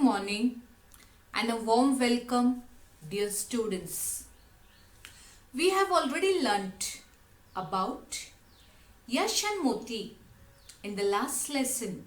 morning and a warm welcome, dear students. We have already learnt about Yash and Moti in the last lesson.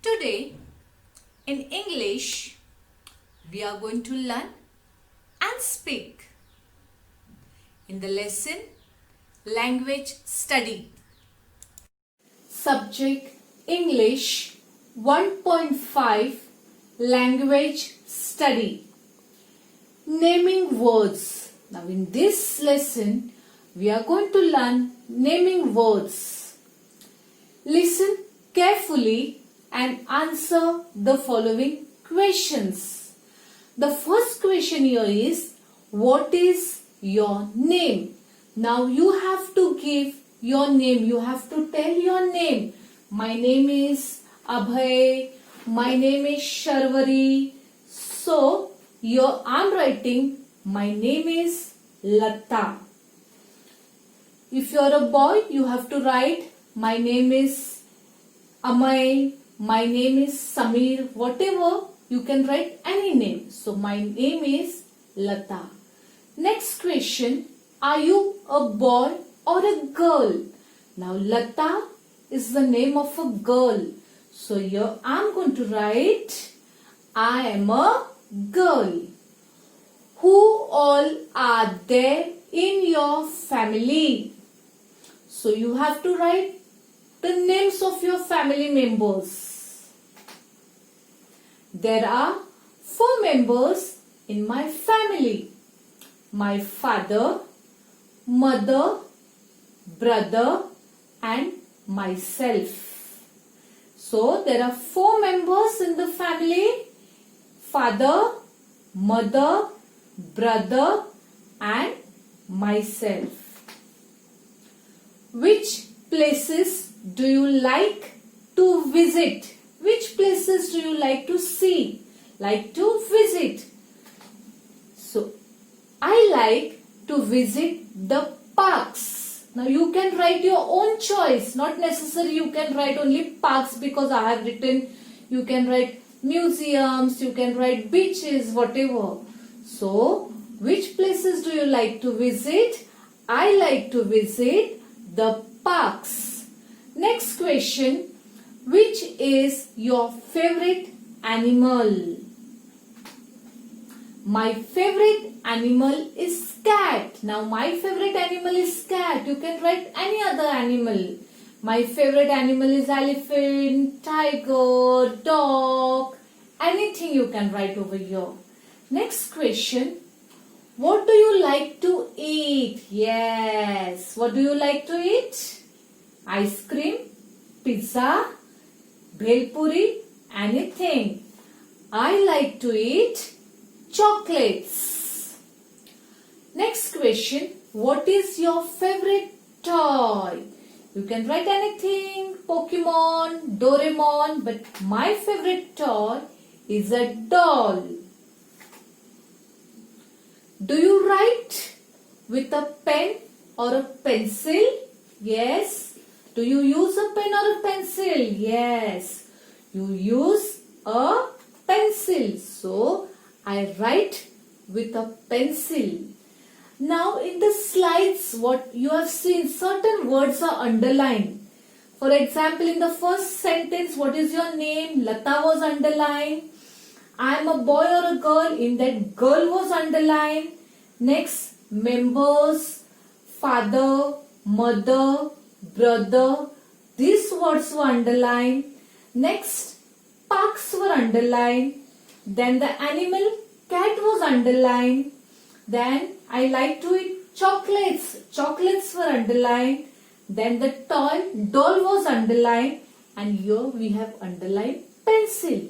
Today, in English, we are going to learn and speak. In the lesson, language study. Subject English 1.5 Language study. Naming words. Now in this lesson, we are going to learn naming words. Listen carefully and answer the following questions. The first question here is, what is your name? Now you have to give your name. You have to tell your name. My name is Abhay. My name is Sharvari. So, here I am writing, my name is Lata. If you are a boy, you have to write, my name is Amay. My name is Samir. Whatever, you can write any name. So, my name is Lata. Next question, are you a boy or a girl? Now, Lata is the name of a girl. So here I am going to write, I am a girl. Who all are there in your family? So you have to write the names of your family members. There are 4 members in my family. My father, mother, brother and myself. So, there are 4 members in the family. Father, mother, brother and myself. Which places do you like to visit? Which places do you like to see? Like to visit? So, I like to visit the parks. Now you can write your own choice. Not necessary you can write only parks, because I have written you can write museums, you can write beaches, whatever. So, which places do you like to visit? I like to visit the parks. Next question, which is your favorite animal? My favorite animal is cat. Now my favorite animal is cat. You can write any other animal. My favorite animal is elephant, tiger, dog. Anything you can write over here. Next question. What do you like to eat? Yes. What do you like to eat? Ice cream, pizza, bhel puri, anything. I like to eat chocolates. Next question, what is your favorite toy? You can write anything, Pokemon, Doraemon, but my favorite toy is a doll. Do you write with a pen or a pencil? Yes. Do you use a pen or a pencil? Yes. You use a pencil. So, I write with a pencil. Now in the slides, what you have seen, certain words are underlined. For example, in the first sentence, what is your name? Lata was underlined. I am a boy or a girl. In that, girl was underlined. Next, members, father, mother, brother. These words were underlined. Next, parks were underlined. Then the animal cat was underlined. Then I like to eat chocolates. Chocolates were underlined. Then the toy doll was underlined. And here we have underlined pencil.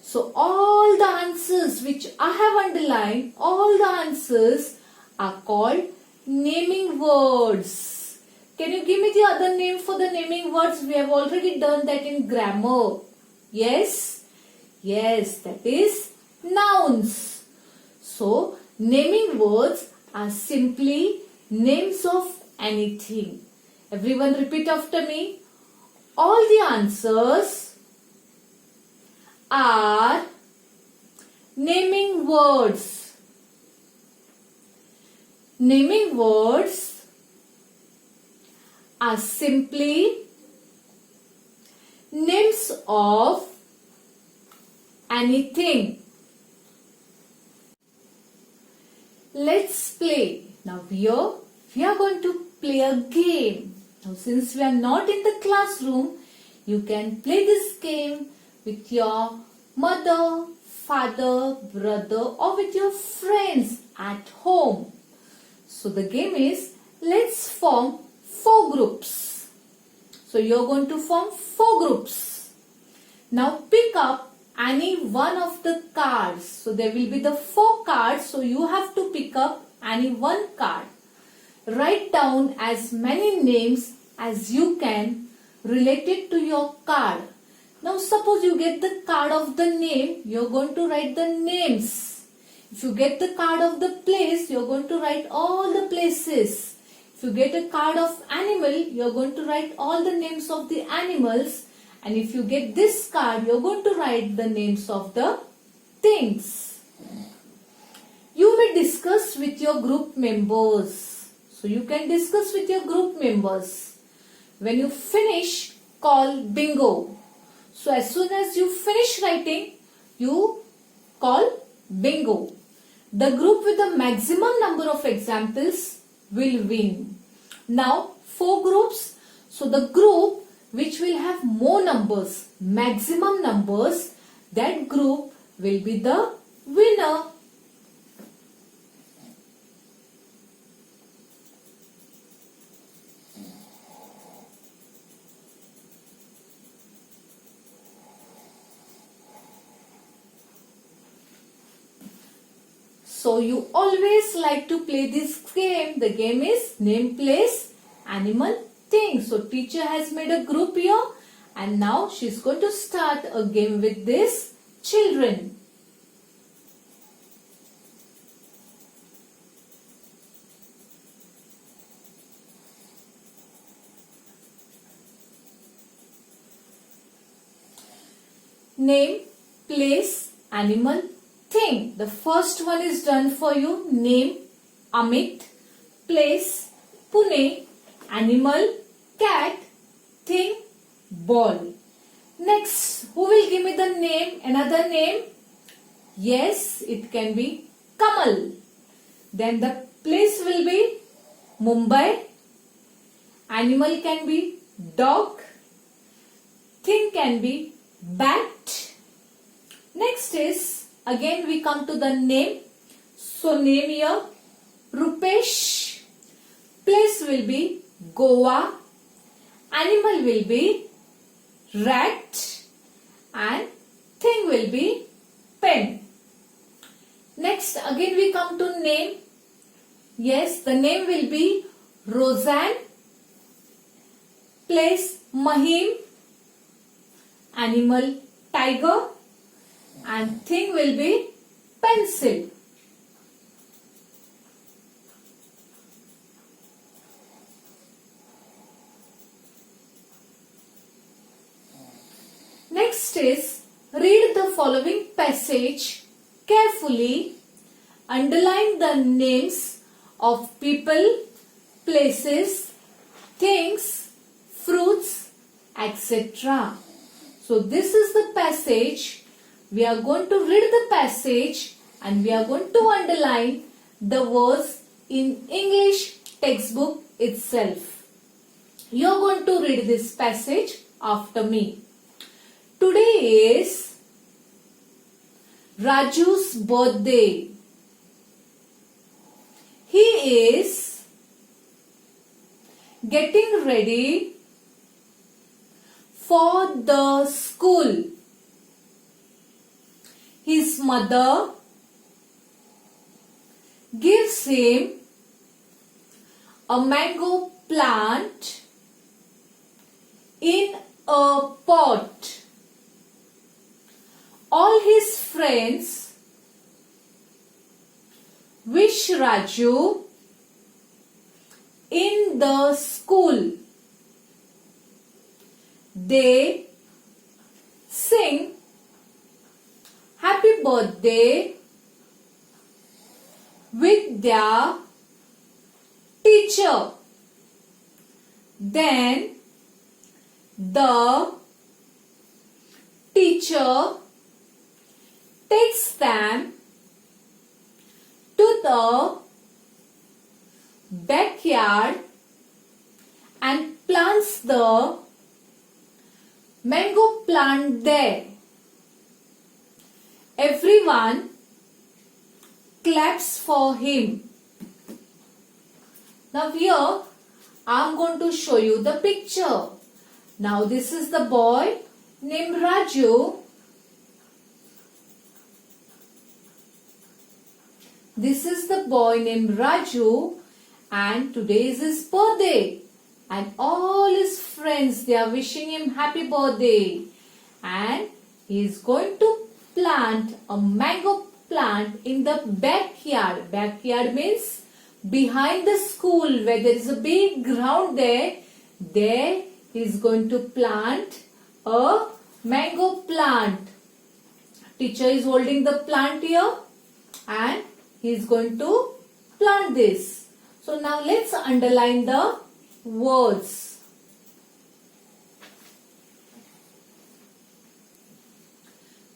So all the answers which I have underlined, all the answers are called naming words. Can you give me the other name for the naming words? We have already done that in grammar. Yes? Yes, that is nouns. So, naming words are simply names of anything. Everyone repeat after me. All the answers are Naming words. Naming words are simply names of anything. Let's play. Now here we are going to play a game. Now since we are not in the classroom, you can play this game with your mother, father, brother or with your friends at home. So the game is, let's form 4 groups. So you're going to form 4 groups. Now pick up any one of the cards. So there will be the 4 cards. So you have to pick up any one card. Write down as many names as you can related to your card. Now suppose you get the card of the name, you're going to write the names. If you get the card of the place, you're going to write all the places. If you get a card of animal, you're going to write all the names of the animals. And if you get this card, you're going to write the names of the things. You may discuss with your group members. So you can discuss with your group members. When you finish, call bingo. So as soon as you finish writing, you call bingo. The group with the maximum number of examples will win. Now 4 groups. So the group which will have more numbers, maximum numbers, that group will be the winner. So you always like to play this game. The game is name, place, animal, thing. So teacher has made a group here and now she's going to start a game with these children. Name, place, animal, thing. The first one is done for you. Name, Amit. Place, Pune. Animal, cat. Thing, ball. Next, who will give me the name? Another name? Yes, it can be Kamal. Then the place will be Mumbai. Animal can be dog. Thing can be bat. Next is, again we come to the name. So name here, Rupesh. Place will be Goa. Animal will be rat. And thing will be pen. Next again we come to name. Yes, the name will be Roseanne. Place Mahim. Animal tiger. And thing will be pencil. Next is, read the following passage carefully. Underline the names of people, places, things, fruits, etc. So this is the passage. We are going to read the passage and we are going to underline the words in English textbook itself. You are going to read this passage after me. Today is Raju's birthday. He is getting ready for the school. His mother gives him a mango plant in a pot. All his friends wish Raju in the school. They sing happy birthday with their teacher. Then the teacher takes them to the backyard and plants the mango plant there. Everyone claps for him. Now here I am going to show you the picture. Now this is the boy named Raju. This is the boy named Raju, and today is his birthday. And all his friends, they are wishing him happy birthday. And he is going to plant a mango plant in the backyard. Backyard means behind the school, where there is a big ground there. There he is going to plant a mango plant. Teacher is holding the plant here and he is going to plant this. So now let's underline the words.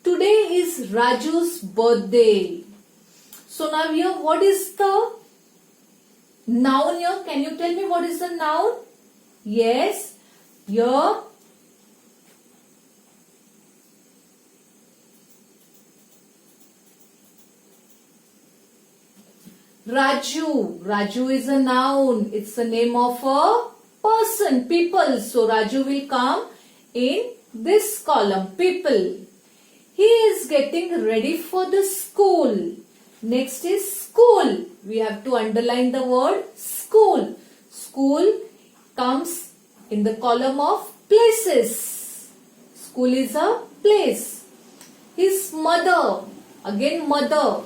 Today is Raju's birthday. So now here, what is the noun here? Can you tell me what is the noun? Yes, here Raju. Raju is a noun. It's the name of a person, people. So Raju will come in this column, people. He is getting ready for the school. Next is school. We have to underline the word school. School comes in the column of places. School is a place. His mother. Again mother.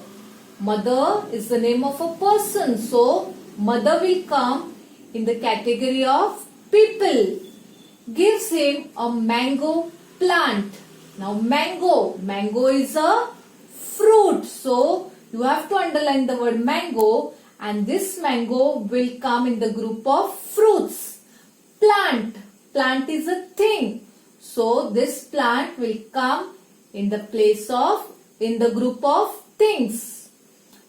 Mother is the name of a person. So mother will come in the category of people. Gives him a mango plant. Now mango. Mango is a fruit. So you have to underline the word mango, and this mango will come in the group of fruits. Plant. Plant is a thing. So this plant will come in the place of, in the group of things.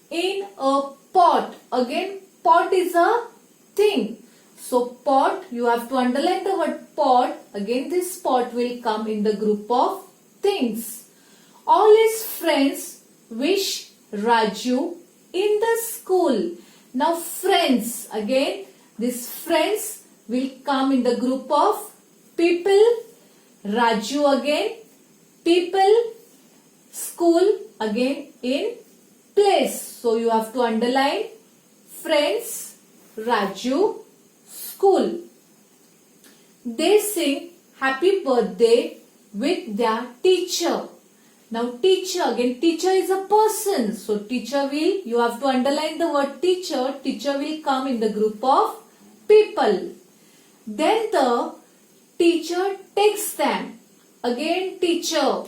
In a pot. Again pot is a thing. So pot, you have to underline the word pot. Again this pot will come in the group of things. All his friends wish Raju in the school. Now friends, again these friends will come in the group of people. Raju again, people, school again in place. So you have to underline friends, Raju, school. They sing happy birthday with their teacher. Now teacher, again teacher is a person. So teacher will, you have to underline the word teacher. Teacher will come in the group of people. Then the teacher takes them. Again teacher.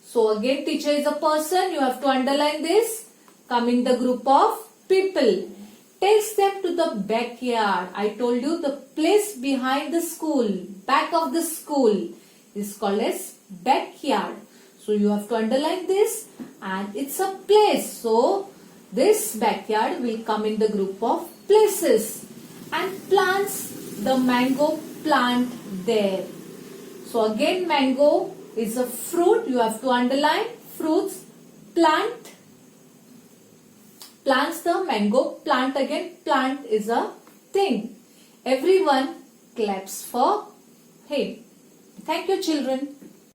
So again teacher is a person. You have to underline this. Come in the group of people. Takes them to the backyard. I told you the place behind the school, back of the school is called as backyard. So you have to underline this, and it's a place. So this backyard will come in the group of places, and plants the mango plant there. So again mango is a fruit. You have to underline fruits, plant, plants the mango plant. Again plant is a thing. Everyone claps for him. Thank you children.